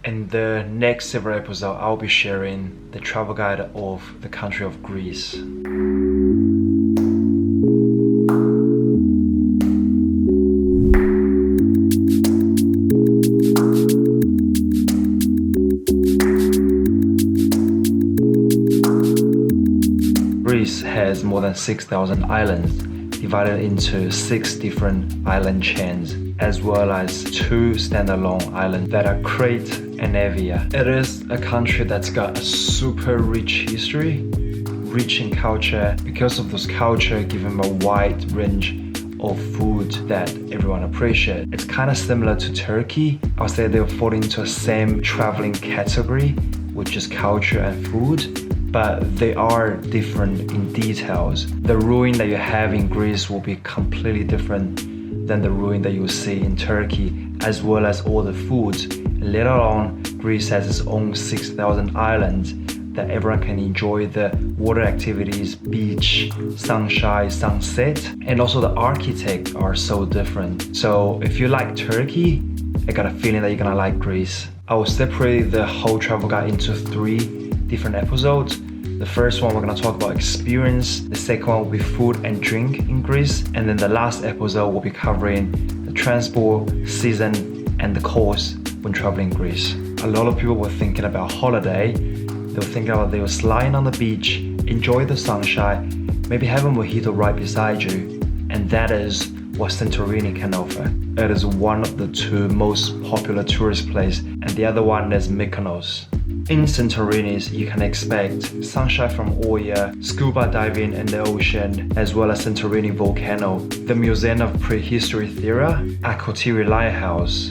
In the next several episodes, I'll be sharing the travel guide of the country of Greece. Greece has more than 6,000 islands, divided into 6 different island chains, as well as 2 standalone islands that are Crete and Evia. It is a country that's got a super rich history, rich in culture. Because of this culture, give them a wide range of food that everyone appreciates. It's kind of similar to Turkey. I'll say they fall into the same traveling category, which is culture and food, but they are different in details. The ruin that you have in Greece will be completely different than the ruin that you will see in Turkey, as well as all the foods. Later on, Greece has its own 6,000 islands that everyone can enjoy the water activities, beach, sunshine, sunset, and also the architects are so different. So if you like Turkey, I got a feeling that you're gonna like Greece. I will separate the whole travel guide into 3 different episodes. The first one we're gonna talk about experience, the second one will be food and drink in Greece, and then the last episode will be covering the transport, season, and the cost when traveling Greece. A lot of people were thinking about holiday. They were thinking about they were lying on the beach, enjoy the sunshine, maybe have a mojito right beside you, and that is what Santorini can offer. It is one of the 2 most popular tourist places, and the other one is Mykonos. In Santorini, you can expect sunshine from all year, scuba diving in the ocean, as well as Santorini volcano, the Museum of Prehistory Theory, Acropolis Lighthouse,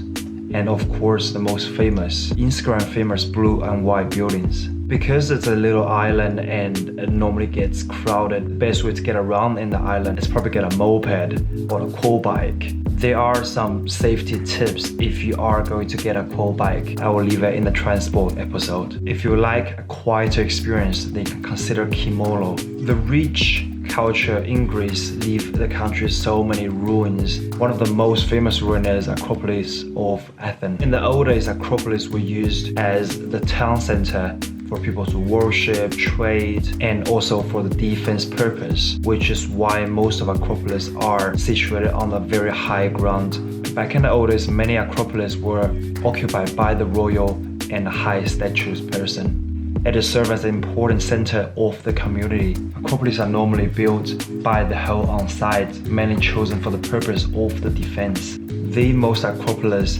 and of course the most famous, Instagram famous blue and white buildings. Because it's a little island and it normally gets crowded, the best way to get around in the island is probably get a moped or a quad bike. There are some safety tips if you are going to get a quad bike. I will leave it in the transport episode. If you like a quieter experience, then you can consider Kimono. The rich culture in Greece leave the country so many ruins. One of the most famous ruins is Acropolis of Athens. In the old days, Acropolis were used as the town center for people to worship, trade, and also for the defense purpose, which is why most of Acropolis are situated on a very high ground. Back in the old days, many Acropolis were occupied by the royal and high status person. It is served as an important center of the community. Acropolis are normally built by the whole on site, mainly chosen for the purpose of the defense. The most Acropolis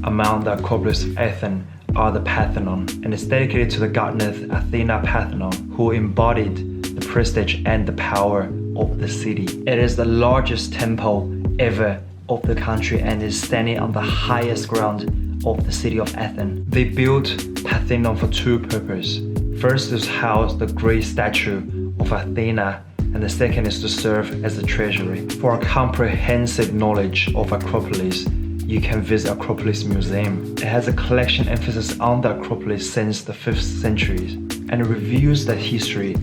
among the Acropolis of Athens are the Parthenon, and it's dedicated to the goddess Athena Parthenon, who embodied the prestige and the power of the city. It is the largest temple ever of the country and is standing on the highest ground of the city of Athens. They built Parthenon for 2 purposes. First is to house the great statue of Athena, and the second is to serve as a treasury. For a comprehensive knowledge of Acropolis, you can visit Acropolis Museum. It has a collection emphasis on the Acropolis since the 5th century, and it reviews the history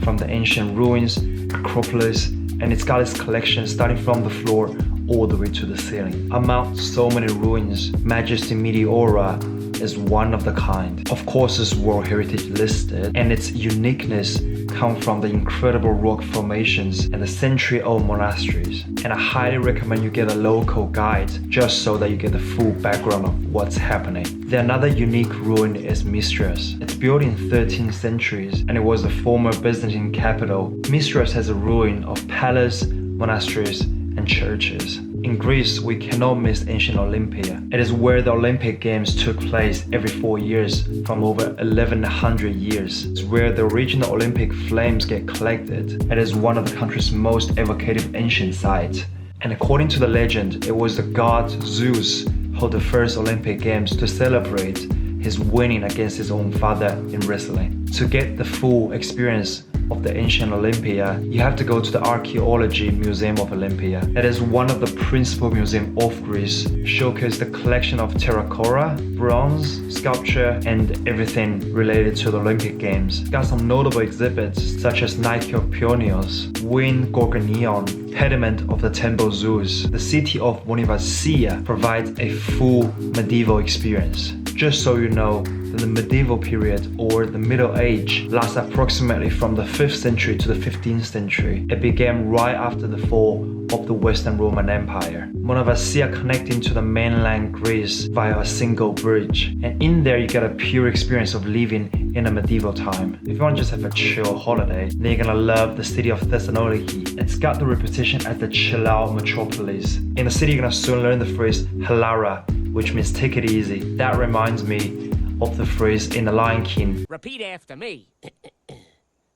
from the ancient ruins, Acropolis, and it's got its collection starting from the floor all the way to the ceiling. Among so many ruins, Majestic Meteora is one of the kind. Of course, it's World Heritage listed, and its uniqueness comes from the incredible rock formations and the century-old monasteries. And I highly recommend you get a local guide just so that you get the full background of what's happening. The another unique ruin is Mystras. It's built in 13th centuries and it was the former Byzantine capital. Mystras has a ruin of palace, monasteries, and churches. In Greece, we cannot miss ancient Olympia. It is where the Olympic Games took place every 4 years from over 1100 years. It's where the original Olympic flames get collected. It is one of the country's most evocative ancient sites. And according to the legend, it was the god Zeus who held the first Olympic Games to celebrate his winning against his own father in wrestling. To get the full experience of the ancient Olympia, you have to go to the Archaeology Museum of Olympia. It is one of the principal museums of Greece, showcase the collection of terracotta, bronze, sculpture, and everything related to the Olympic Games. Got some notable exhibits such as Nike of Pioneers, Wind Gorgonion, Pediment of the Temple Zeus. The city of Monemvasia provides a full medieval experience. Just so you know, the medieval period or the Middle Age lasts approximately from the 5th century to the 15th century. It began right after the fall of the Western Roman Empire. Monemvasia connecting to the mainland Greece via a single bridge, and in there you get a pure experience of living in a medieval time. If you want to just have a chill holiday, then you're gonna love the city of Thessaloniki. It's got the reputation as the chill out metropolis. In the city, you're gonna soon learn the phrase halara, which means take it easy. That reminds me of the phrase in The Lion King. Repeat after me.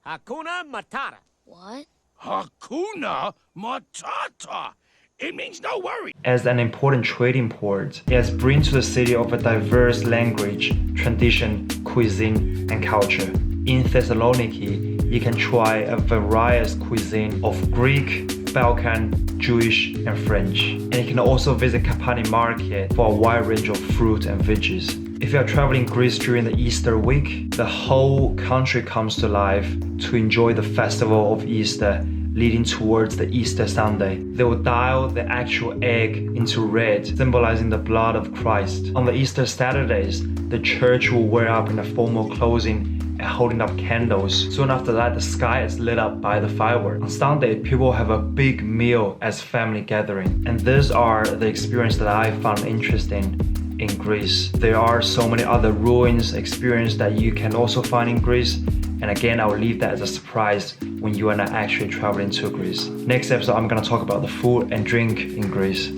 Hakuna Matata. What? Hakuna Matata. It means no worry. As an important trading port, it has bring to the city of a diverse language, tradition, cuisine, and culture. In Thessaloniki, you can try a various cuisine of Greek, Balkan, Jewish, and French. And you can also visit Kapani market for a wide range of fruit and veggies. If you are traveling Greece during the Easter week, the whole country comes to life to enjoy the festival of Easter leading towards the Easter Sunday. They will dye the actual egg into red, symbolizing the blood of Christ. On the Easter Saturdays, the church will wear up in a formal clothing and holding up candles. Soon after that, the sky is lit up by the fireworks. On Sunday, people have a big meal as family gathering. And these are the experience that I found interesting in Greece. There are so many other ruins experience that you can also find in Greece. And again, I will leave that as a surprise when you are not actually traveling to Greece. Next episode, I'm gonna talk about the food and drink in Greece.